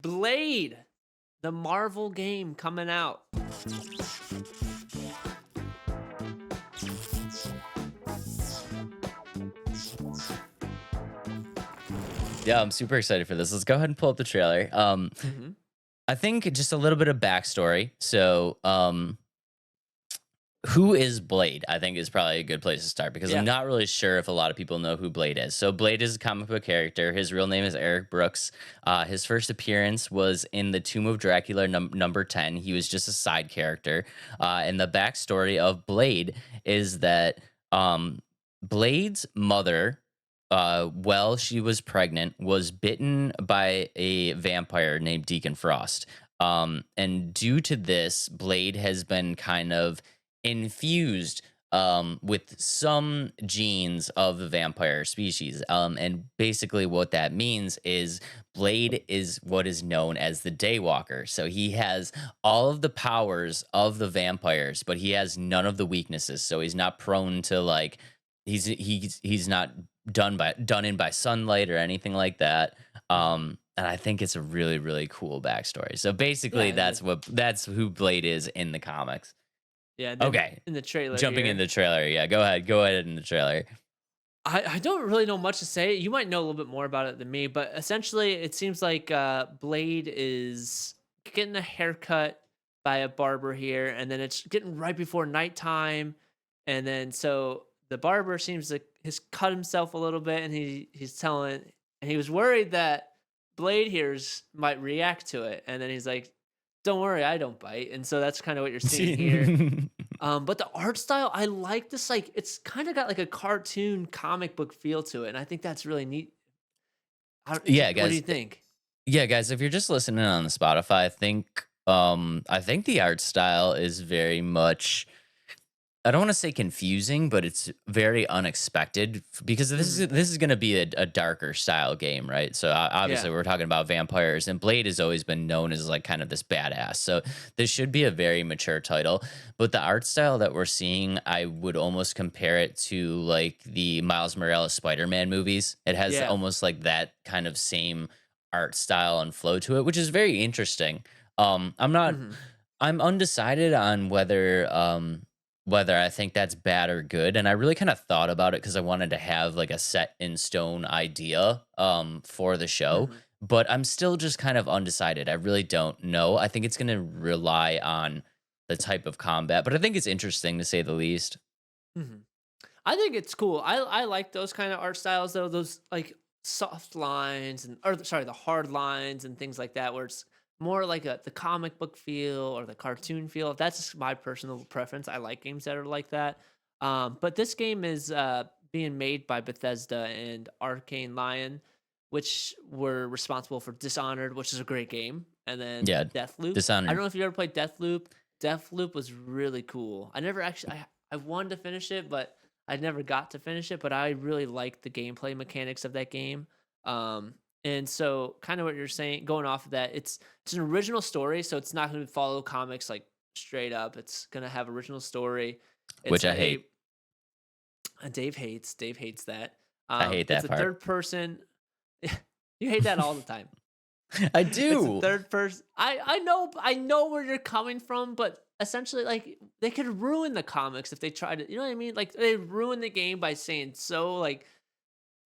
Blade, the Marvel game coming out. Yeah, I'm super excited for this. Let's go ahead and pull up the trailer. Mhm. I think just a little bit of backstory. So, who is Blade? I think is probably a good place to start because I'm Yeah. not really sure if a lot of people know who Blade is. So Blade is a comic book character. His real name is Eric Brooks. His first appearance was in the Tomb of Dracula number 10. He was just a side character. And the backstory of Blade is that Blade's mother, while she was pregnant, was bitten by a vampire named Deacon Frost. And due to this, Blade has been kind of infused with some genes of the vampire species. And basically, what that means is Blade is what is known as the Daywalker. So he has all of the powers of the vampires, but he has none of the weaknesses. So he's not prone to like he's not done in by sunlight or anything like that. Mhm. And I think it's a really cool backstory. So basically, Yeah, and that's who Blade is in the comics. then Okay. in the trailer Jumping in here, the trailer. Yeah, go ahead. Go ahead in the trailer. I don't really know much to say. You might know a little bit more about it than me, but essentially, it seems like Blade is getting a haircut by a barber here, and then it's getting right before nighttime, and then so the barber seems to has cut himself a little bit, and he's telling, and he was worried that Blade might react to it, and then he's like, "Don't worry, I don't bite," and so that's kind of what you're seeing here. But the art style, I like this. Like, it's kind of got like a cartoon comic book feel to it, and I think that's really neat. yeah, What do you guys. think? Yeah, guys, if you're just listening on the Spotify, I think the art style is very much, I don't want to say confusing, but it's very unexpected because Hmm. this is going to be a darker style game, right? So obviously Yeah. we're talking about vampires, and Blade has always been known as like kind of this badass. So this should be a very mature title, but the art style that we're seeing, I would almost compare it to like the Miles Morales Spider-Man movies. It has Yeah. almost like that kind of same art style and flow to it, which is very interesting. I'm not Hmm. I'm undecided on whether I think that's bad or good. And I really kind of thought about it because I wanted to have like a set in stone idea for the show. Hmm. But I'm still just kind of undecided. I really don't know. I think it's going to rely on the type of combat, but I think it's interesting to say the least. Hmm. I think it's cool. I like those kind of art styles though. Those like soft lines and or sorry, the hard lines and things like that, where it's more like the comic book feel or the cartoon feel. That's just my personal preference. I like games that are like that. But this game is being made by Bethesda and Arcane Lion, which were responsible for Dishonored, which is a great game, and then Yeah. Deathloop. I don't Dishonored. know if you ever played Deathloop. Deathloop was really cool. I never actually I wanted to finish it, but I never got to finish it, but I really like the gameplay mechanics of that game. And so kind of what you're saying, going off of that, it's an original story, so it's not going to follow comics like straight up. It's going to have original story. It's Which I hate. Dave hates that. I hate It's that a part. third person. You hate that all the time. I It's a do. third person. I know where you're coming from, but essentially, like they could ruin the comics if they try to. You know what I mean? Like they ruin the game by saying so like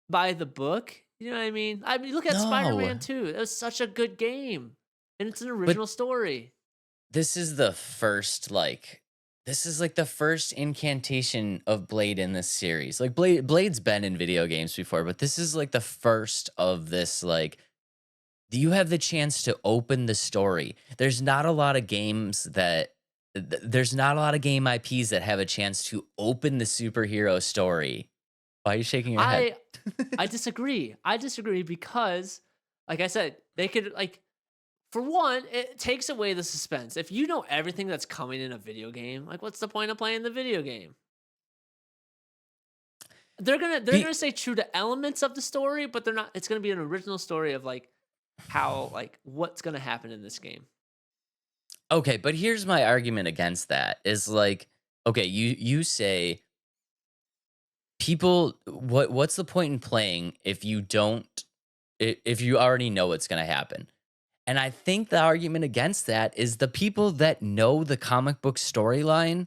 by the book. You know what I mean? I mean, look at Spider No. Man 2. It was such a good game, and it's an But original story. this is the first like this is like the first incantation of Blade in this series. Like Blade's been in video games before, but this is like the first of this like you have the chance to open the story. There's not a lot of game IPs that have a chance to open the superhero story. Why are you shaking your head? I I disagree. I disagree because, like I said, they could like for one, it takes away the suspense. If you know everything that's coming in a video game, like what's the point of playing the video game? They're Be gonna stay true to elements of the story, but they're not. It's gonna be an original story of like how like what's gonna happen in this game. Okay, but here's my argument against that is like, okay, you say people what's the point in playing if you don't if you already know what's going to happen? And I think the argument against that is the people that know the comic book storyline,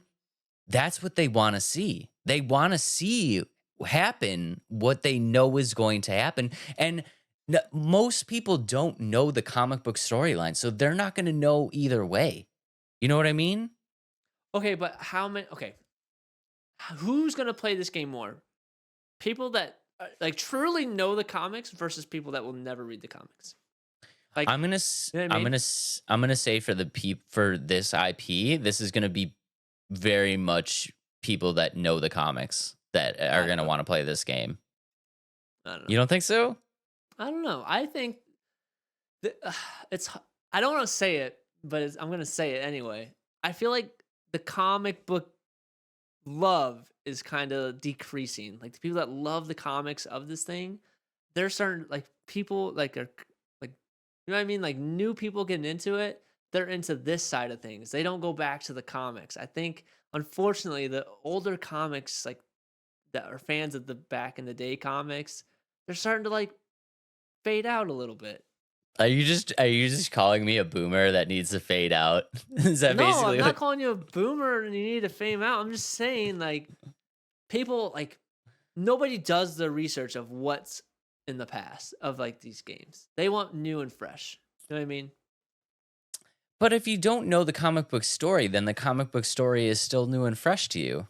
that's what they wanna see. They wanna see happen what they know is going to happen, and most people don't know the comic book storyline, so they're not gonna know either way. You know what I mean? Okay, but how many? Okay, who's gonna play this game more? People that like truly know the comics versus people that will never read the comics. Like, you know what I mean? I'm gonna say for for this IP, this is gonna be very much people that know the comics that are I don't gonna know. wanna play this game. I don't You know. don't think so? I don't know. I think that, I don't want to say it, but I'm gonna say it anyway. I feel like the comic book love is kind of decreasing. Like the people that love the comics of this thing, they're starting like people like are like you know what I mean? Like new people getting into it, they're into this side of things. They don't go back to the comics. I think unfortunately the older comics like that are fans of the back in the day comics, they're starting to like fade out a little bit. Are you just calling me a boomer that needs to fade out? Is that No, I'm basically not what calling you a boomer and you need to fame out. I'm just saying like people like nobody does the research of what's in the past of like these games. They want new and fresh. You know what I mean? But if you don't know the comic book story, then the comic book story is still new and fresh to you.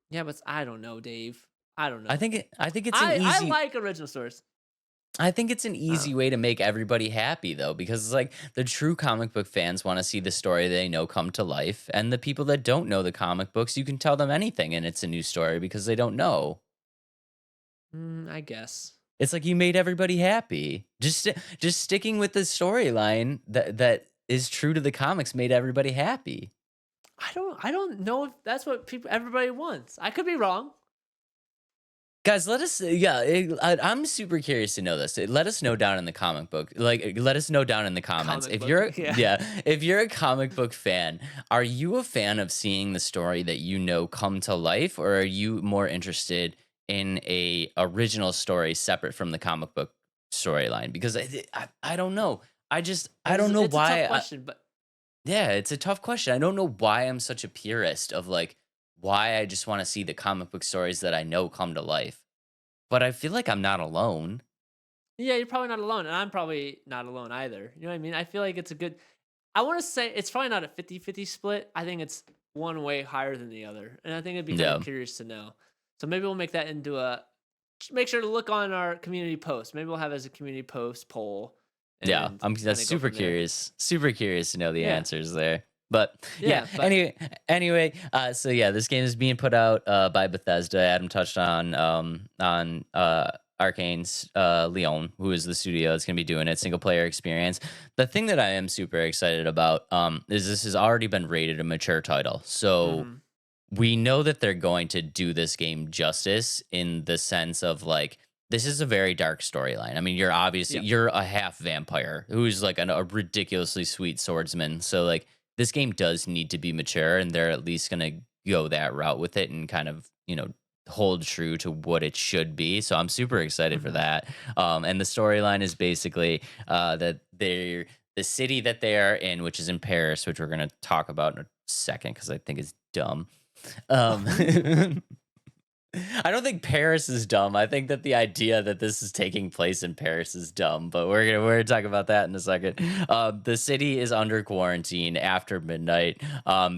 Yeah, but I don't know, Dave. I don't know. I think it's an I easy like original stories. I think it's an Uh, easy way to make everybody happy though, because it's like the true comic book fans want to see the story they know come to life, and the people that don't know the comic books, you can tell them anything and it's a new story because they don't know. I guess. It's like you made everybody happy. Just sticking with the storyline that is true to the comics made everybody happy. I don't know if that's what people everybody wants. I could be wrong. Guys, let us. Yeah, I'm super curious to know this. Let us know down in the comic book. Let us know down in the comments Comic if book. you're. Yeah. Yeah, if you're a comic book fan, are you a fan of seeing the story that you know come to life, or are you more interested in a original story separate from the comic book storyline? Because I don't know. I don't know It's a tough why. question, but Yeah, it's a tough question. I don't know why I'm such a purist of like why I just want to see the comic book stories that I know come to life. But I feel like I'm not alone. yeah, you're probably not alone, and I'm probably not alone either. You know what I mean? I feel like it's a good I wanna say it's probably not a 50-50 split. I think it's one way higher than the other, and I think it'd be kinda Yeah. curious to know. So maybe we'll make that into a make sure to look on our community post. Maybe we'll have as a community post poll Yeah, and I'm that's kinda go from there. super curious to know the Yeah. answers there. But yeah, Yeah, but so yeah, this game is being put out by Bethesda. Adam touched on Arcane's Leon, who is the studio that's gonna be doing it, single player experience. The thing that I am super excited about is this has already been rated a mature title. So mhm. we know that they're going to do this game justice in the sense of like this is a very dark storyline. I mean, Yeah. you're a half vampire who's like a ridiculously sweet swordsman. So like this game does need to be mature, and they're at least going to go that route with it and kind of hold true to what it should be. So I'm super excited for Mhm. that. And the storyline is basically that the city that they are in, which is in Paris, which we're going to talk about in a second because I think it's dumb. Um, I don't think Paris is dumb. I think that the idea that this is taking place in Paris is dumb, but we're gonna talk about that in a second. The city is under quarantine after midnight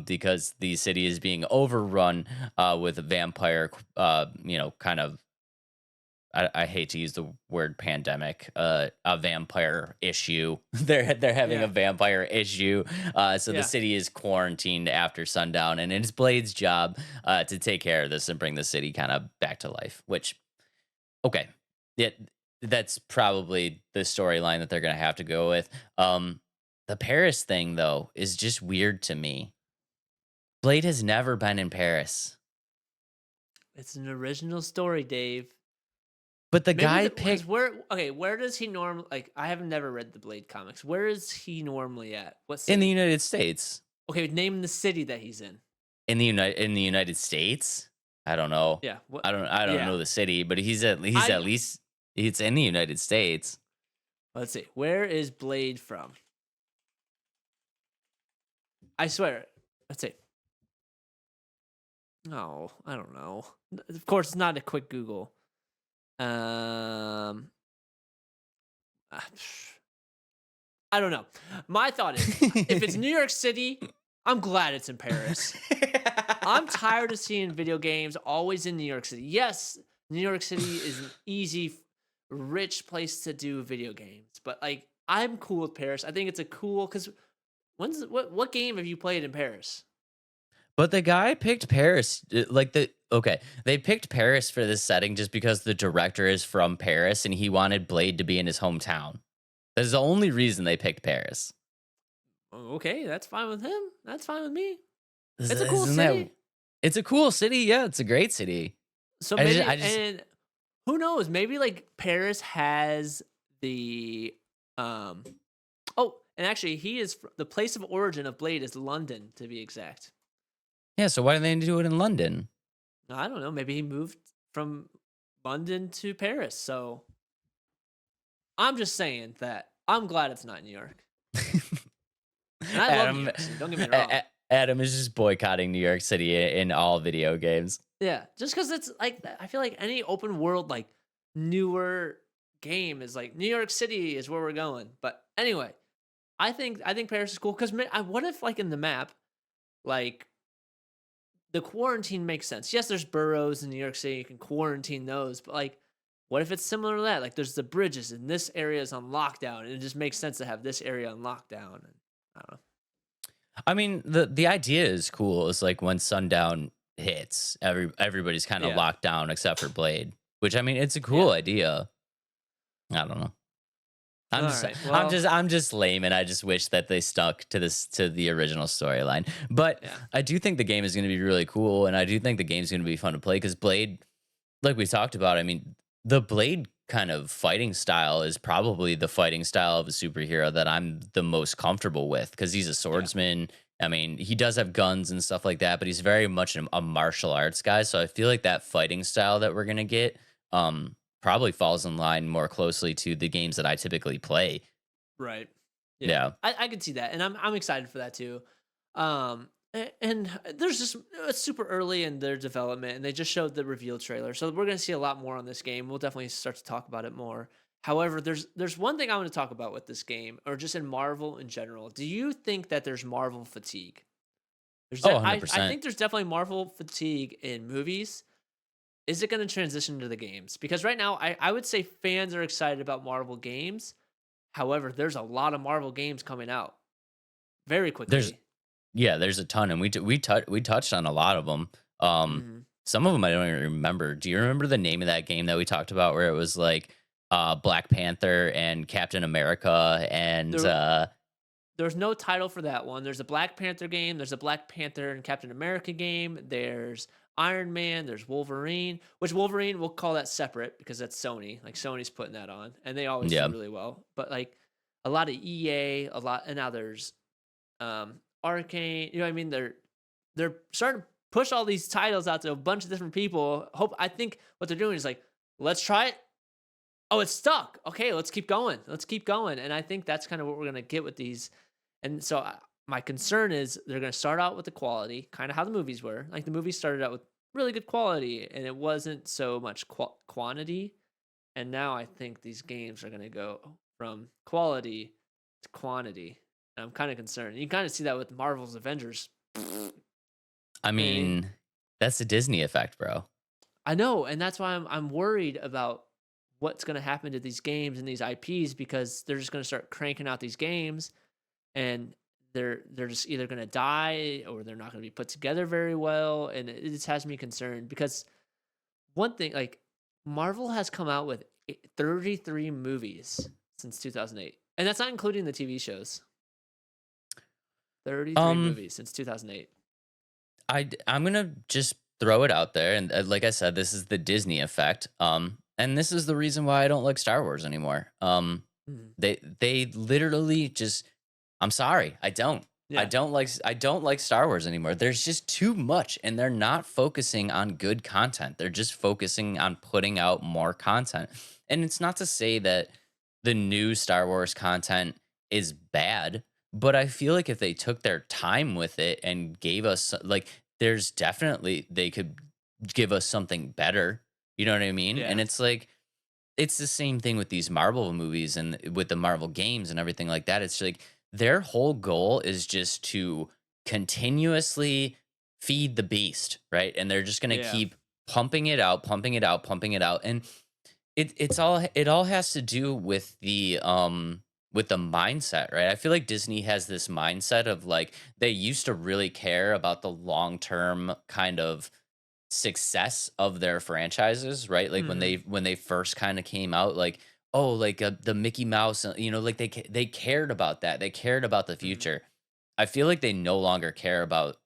because the city is being overrun with vampire, kind of I hate to use the word pandemic, a vampire issue. They're having a Yeah. vampire issue. So the Yeah. city is quarantined after sundown, and it's Blade's job to take care of this and bring the city kind of back to life. Which, okay, yeah, that's probably the storyline that they're gonna have to go with. The Paris thing though is just weird to me. Blade has never been in Paris, It's an original story, Dave. but the Maybe guy because picked where does he normally like I have never read the Blade comics. Where is he normally at? What in the city? United States. Okay, name the city that he's in. In the United States? I don't know. Yeah. What I don't yeah. know the city, but he's at I least it's in the United States. Let's see. Where is Blade from? I swear. Let's see. No, I don't know. Of course, it's not a quick Google. Um, ah, I don't know. My thought is, if it's New York City, I'm glad it's in Paris. I'm tired of seeing video games always in New York City. Yes, New York City is an easy, rich place to do video games, but like I'm cool with Paris. I think it's a cool because what game have you played in Paris? But the guy picked Paris, they picked Paris for this setting just because the director is from Paris and he wanted Blade to be in his hometown. That's the only reason they picked Paris. Oh, okay, that's fine with him. That's fine with me. Is- It's a cool Isn't that? city. It's a cool city. Yeah, it's a great city. So I just, maybe I just, and who knows? Maybe like Paris has the um oh, and actually he is the place of origin of Blade is London to be exact. yeah. So why do they do it in London? I don't know. Maybe he moved from London to Paris. So I'm just saying that I'm glad it's not New York. And I love New Adam, York City. Don't get me wrong. Adam is just boycotting New York City in all video games. Yeah, just because it's like I feel like any open world like newer game is like New York City is where we're going. But anyway, I think Paris is cool because what if like in the map like the quarantine makes sense. Yes, there's boroughs in New York City. You can quarantine those, but like, what if it's similar to that? Like, there's the bridges, and this area is on lockdown, and it just makes sense to have this area on lockdown. And I don't know. I mean, the idea is cool. It's like when sundown hits, everybody's kind of Yeah, locked down except for Blade, which I mean, it's a yeah. cool idea. I don't know. All I'm just right. I'm Well, just I'm just lame and I just wish that they stuck to the original storyline. But yeah, I do think the game is going to be really cool and I do think the game's going to be fun to play cuz Blade, like we talked about, I mean, the Blade kind of fighting style is probably the fighting style of a superhero that I'm the most comfortable with cuz he's a yeah. swordsman. I mean, he does have guns and stuff like that, but he's very much a martial arts guy, so I feel like that fighting style that we're going to get probably falls in line more closely to the games that I typically play. Right. Yeah, Yeah. I could see that, and I'm excited for that too. And there's just it's super early in their development, and they just showed the reveal trailer, so we're gonna see a lot more on this game. We'll definitely start to talk about it more. However, there's one thing I want to talk about with this game, or just in Marvel in general. Do you think that there's Marvel fatigue? Oh, I 100%. think there's definitely Marvel fatigue in movies. Is it going to transition to the games? Because right now, I would say fans are excited about Marvel games. However, there's a lot of Marvel games coming out very There's quickly. yeah, there's a ton and we touched on a lot of them. Mhm. Some of them I don't even remember. Do you remember the name of that game that we talked about where it was like Black Panther and Captain America and There there's no title for that one. There's a Black Panther game, there's a Black Panther and Captain America game, there's Iron Man, there's Wolverine, which Wolverine we'll call that separate because that's Sony. Like Sony's putting that on and they always do yeah. really well. But like a lot of EA, a lot and now there's Arcane, you know what I mean? They're starting to push all these titles out to a bunch of different people. I think what they're doing is like, let's try it. Oh, it's stuck. Okay, let's keep going. Let's keep going. And I think that's kind of what we're gonna get with these. And so my concern is they're gonna start out with the quality, kind of how the movies were. Like the movies started out with really good quality, and it wasn't so much quantity. And now I think these games are gonna go from quality to quantity. And I'm kind of concerned. You kind of see that with Marvel's Avengers. I You know what I mean? mean, that's the Disney effect, bro. I know, and that's why I'm worried about what's going to happen to these games and these IPs because they're just going to start cranking out these games and they're just either going to die or they're not going to be put together very well and it just has me concerned because one thing like Marvel has come out with 33 movies since 2008 and that's not including the TV shows. 33 Um movies since 2008. I'm going to just throw it out there and like I said this is the Disney effect. And this is the reason why I don't like Star Wars anymore. Mhm. They literally just I'm sorry, I don't. Yeah. I don't like Star Wars anymore. There's just too much and they're not focusing on good content. They're just focusing on putting out more content. And it's not to say that the new Star Wars content is bad, but I feel like if they took their time with it and gave us like there's definitely they could give us something better. You know what I mean? And Yeah. it's like it's the same thing with these Marvel movies and with the Marvel games and everything like that. It's like their whole goal is just to continuously feed the beast, right? And they're just going to Yeah. keep pumping it out, pumping it out, pumping it out. And it all has to do with the mindset, right? I feel like Disney has this mindset of like they used to really care about the long-term kind of success of their franchises, right? Like Mhm. when they first kind of came out, like oh, like the Mickey Mouse, like they cared about that. They cared about the Mhm. future. I feel like they no longer care about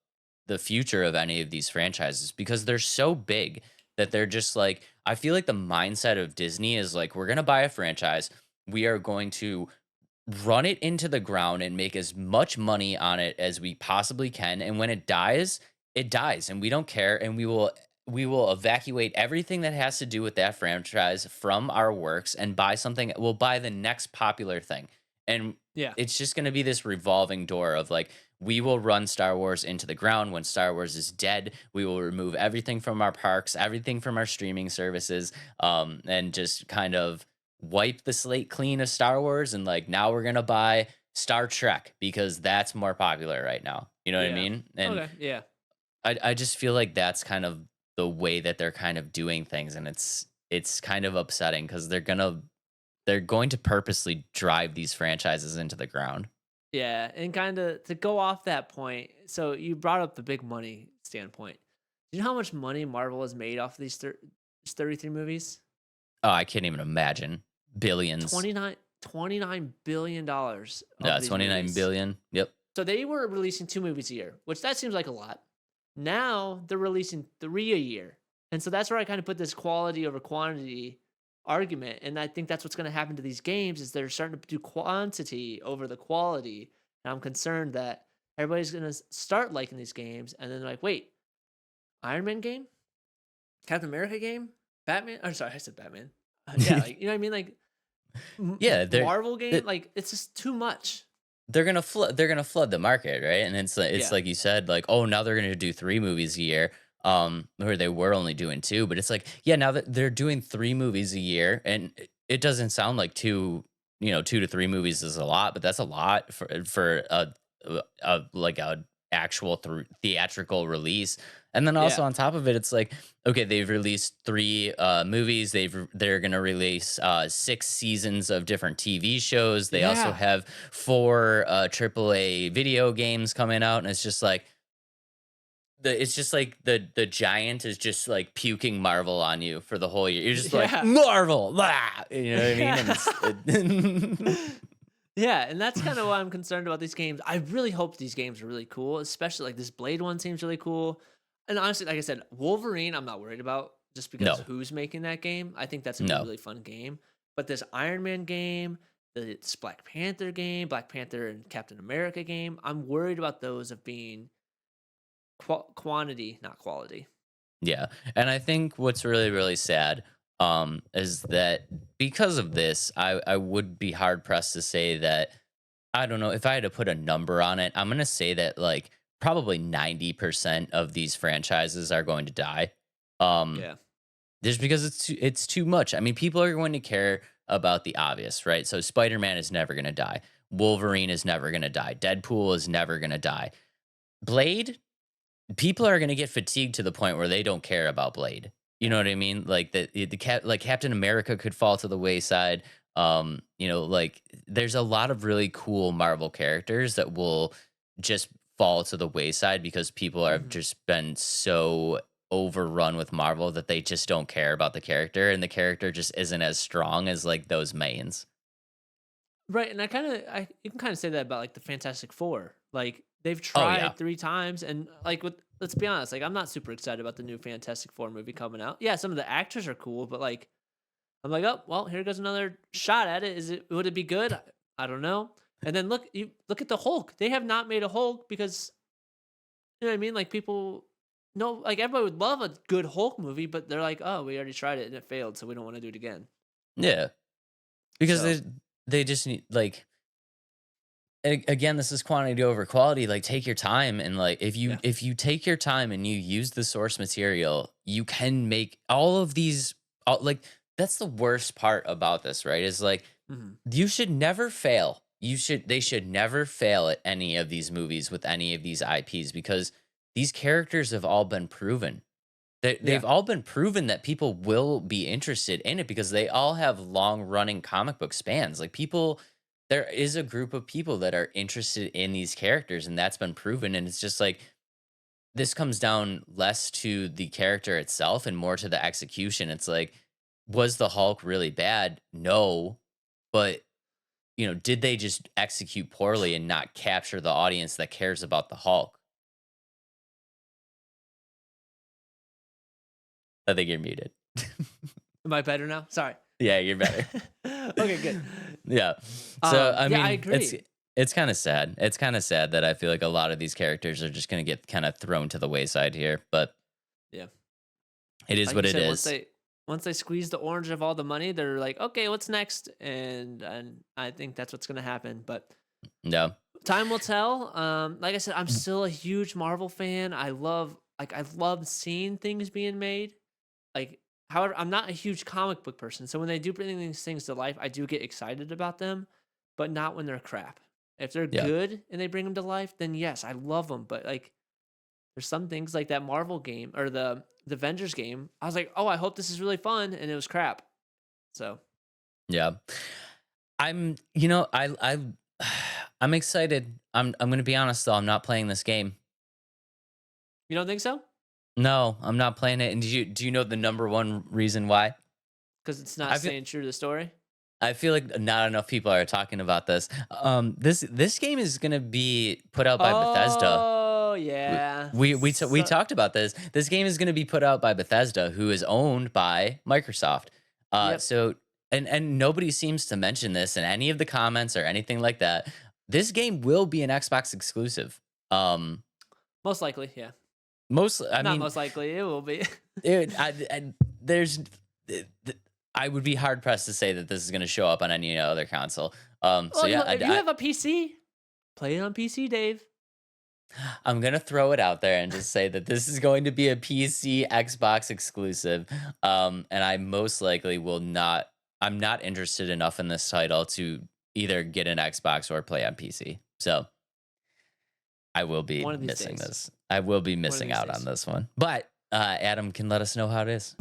the future of any of these franchises because they're so big that they're just like I feel like the mindset of Disney is like we're gonna buy a franchise, we are going to run it into the ground and make as much money on it as we possibly can. And when it dies and we don't care and we will evacuate everything that has to do with that franchise from our works and buy something we'll buy the next popular thing. And Yeah. it's just going to be this revolving door of like we will run Star Wars into the ground when Star Wars is dead. We will remove everything from our parks, everything from our streaming services, and just kind of wipe the slate clean of Star Wars and like now we're gonna buy Star Trek because that's more popular right now. You know what I Yeah. mean? And Okay. Yeah. I just feel like that's kind of the way that they're kind of doing things, and it's kind of upsetting because they're going to purposely drive these franchises into the ground. Yeah, and kinda to go off that point, so you brought up the big money standpoint. Do you know how much money Marvel has made off of these 33 movies? Oh, I can't even imagine billions. 29 billion dollars Yeah, of these 29 movies. billion. Yep. So they were releasing 2 movies a year, which that seems like a lot. Now they're releasing 3 a year. And so that's where I kind of put this quality over quantity argument, and I think that's what's gonna happen to these games is they're starting to do quantity over the quality, and I'm concerned that everybody's gonna start liking these games, and then they're like, "Wait, Iron Man game? Captain America game? Batman?" I'm sorry, I said Batman. Yeah, like, you know what I mean? Like, Yeah, Marvel game? Like, it's just too much. they're gonna flood the market, right? And it's Yeah. like you said, like, oh, now they're gonna do 3 movies a year, where they were only doing two, but it's like, yeah, now that they're doing 3 movies a year, and it doesn't sound like 2 to 3 movies is a lot, but that's a lot for like a actual theatrical release. And then also Yeah. on top of it, it's like, okay, they've released 3 movies. They're gonna release 6 seasons of different TV shows. They also Yeah. have 4 AAA video games coming out, and it's just like the giant is just like puking Marvel on you for the whole year. You're just like Yeah. Marvel, blah! You know what I mean? And Yeah. Yeah, and that's kind of why I'm concerned about these games. I really hope these games are really cool, especially like this Blade one seems really cool. And honestly, like I said, Wolverine, I'm not worried about just because no, who's making that game. I think that's gonna be a no, really fun game. But this Iron Man game, this Black Panther game, Black Panther and Captain America game, I'm worried about those of being quantity, not quality. yeah. And I think what's really really sad, is that because of this, I would be hard pressed to say that I don't know if I had to put a number on it. I'm gonna say that like probably 90% of these franchises are going to die. Um, Yeah. just because it's too much. I mean, people are going to care about the obvious, right? So Spider-Man is never going to die. Wolverine is never going to die. Deadpool is never going to die. Blade, people are going to get fatigued to the point where they don't care about Blade. You know Yeah. what I mean? Like like Captain America could fall to the wayside. Like there's a lot of really cool Marvel characters that will just fall to the wayside because people have Mhm. just been so overrun with Marvel that they just don't care about the character and the character just isn't as strong as like those mains. Right, and I you can kinda say that about, like, the Fantastic Four. Like, they've Oh yeah. tried 3 times and, like, with let's be honest, like, I'm not super excited about the new Fantastic Four movie coming out. Yeah, some of the actors are cool, but, like, I'm like, "Oh, well, here goes another shot at it. Is it would it be good? I don't know." And then look at the Hulk. They have not made a Hulk because you know what I mean? Like, people no, like, everybody would love a good Hulk movie, but they're like, "Oh, we already tried it and it failed, so we don't wanna do it again." Yeah. Because So they just need like again, this is quantity over quality. Like, take your time, and like Yeah. if you take your time and you use the source material, you can make all of these. Like, that's the worst part about this, right? Is like Mhm. you should never fail. They should never fail at any of these movies with any of these IPs, because these characters have all been proven. They've Yeah. all been proven that people will be interested in it, because they all have long running comic book spans. Like, people, there is a group of people that are interested in these characters, and that's been proven. And it's just like, this comes down less to the character itself and more to the execution. It's like, was the Hulk really bad? No. But, did they just execute poorly and not capture the audience that cares about the Hulk? I think you're muted. Am I better now? Sorry. Yeah, you're better. Okay, good. Yeah. So, I Yeah, I mean, agree. it's kind of sad. It's kind of sad that I feel like a lot of these characters are just going to get kind of thrown to the wayside here, but Yeah. it is Like you what it said, is. once they squeeze the orange of all the money, they're like, okay, what's next? And I think that's what's gonna happen. But No. time will tell. Like I said, I'm still a huge Marvel fan. I love seeing things being made. Like, however, I'm not a huge comic book person. So when they do bring these things to life, I do get excited about them, but not when they're crap. If they're Yeah. good and they bring them to life, then yes, I love them. But like, there's some things like that Marvel game or the Avengers game. I was like, oh, I hope this is really fun, and it was crap. So Yeah. I I'm excited. I'm going to be honest though, I'm not playing this game. you don't think so? No, I'm not playing it. And do you know the number one reason why? Because it's not I feel staying true to the story. I feel like not enough people are talking about this. This game is going to be put out by Bethesda. Oh We yeah. we talked about this. This game is going to be put out by Bethesda, who is owned by Microsoft. Yep. So and nobody seems to mention this in any of the comments or anything like that. This game will be an Xbox exclusive. Um, Most likely, yeah. I Not mean, most likely, it will be. there's, I would be hard pressed to say that this is going to show up on any other console. So Well, yeah, if you have a PC, play it on PC, Dave. I'm gonna throw it out there and just say that this is going to be a PC Xbox exclusive. And I most likely will not. I'm not interested enough in this title to either get an Xbox or play on PC. So I will be One of these missing days. this. I will be One of missing these out on days. this one. But Adam can let us know how it is.